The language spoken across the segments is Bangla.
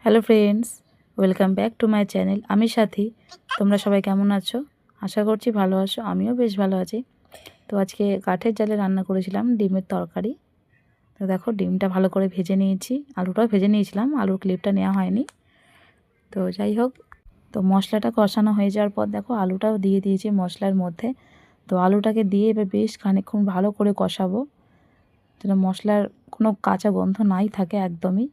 Hello friends, welcome back to my channel. আমি সাথী। তোমরা সবাই কেমন আছো? আশা করছি ভালো আছো। আমিও বেশ ভালো আছি। তো আজকে কাঠের জালে রান্না করেছিলাম ডিমের তরকারি। তো দেখো, ডিমটা ভালো করে ভেজে নিয়েছি, আলুটাও ভেজে নিয়েছিলাম, আলুর ক্লিপটা নেওয়া হয়নি। তো যাই হোক, তো মশলাটা কষানো হয়ে যাওয়ার পর দেখো আলুটাও দিয়ে দিয়েছি মশলার মধ্যে। তো আলুটাকে দিয়ে এবার বেশ খানিকক্ষণ ভালো করে কষাবো, যেন মশলার কোনো কাঁচা গন্ধ নাই থাকে একদমই।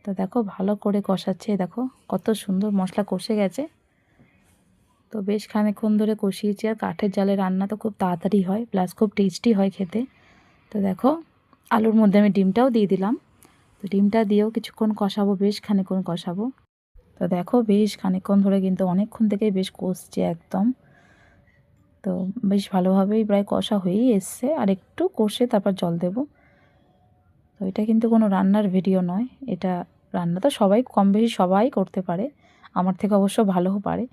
তো দেখো ভালো করে কষাচ্ছে, দেখো কত সুন্দর মশলা কষে গেছে। তো বেশ খানিকক্ষণ ধরে কষিয়েছি। আর কাঠের জালে রান্না তো খুব তাড়াতাড়ি হয়, প্লাস খুব টেস্টি হয় খেতে। তো দেখো আলুর মধ্যে আমি ডিমটাও দিয়ে দিলাম। তো ডিমটা দিয়েও কিছুক্ষণ কষাবো, বেশ খানিকক্ষণ কষাবো। তো দেখো বেশ খানিকক্ষণ ধরে কিন্তু অনেকক্ষণ থেকেই বেশ কষছে একদম। তো বেশ ভালোভাবেই প্রায় কষা হয়েই এসছে, আর একটু কষে তারপর জল দেব। তো এটা কিন্তু কোনো রান্নার ভিডিও নয়, এটা রান্না তো সবাই কম বেশি সবাই করতে পারে, আমার থেকে অবশ্য ভালোও পারে।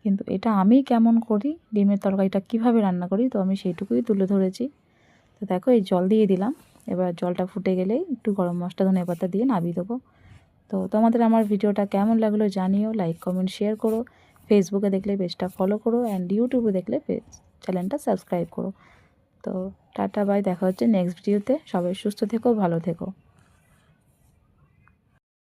কিন্তু এটা আমি কেমন করি, ডিমের তরকারিটা কিভাবে রান্না করি, তো আমি সেইটুকুই তুলে ধরেছি। তো দেখো এই জল দিয়ে দিলাম। এবার জলটা ফুটে গেলেই একটু গরম মশলা ধনেপাতা দিয়ে নামিয়ে দেবো। তো তোমাদের আমার ভিডিওটা কেমন লাগলো জানিও, লাইক কমেন্ট শেয়ার করো। ফেসবুকে দেখলে পেজটা ফলো করো, অ্যান্ড ইউটিউবে দেখলে চ্যানেলটা সাবস্ক্রাইব করো। তো টাটা বাই, দেখা হচ্ছে নেক্সট ভিডিওতে। সবাই সুস্থ থেকো, ভালো থেকো।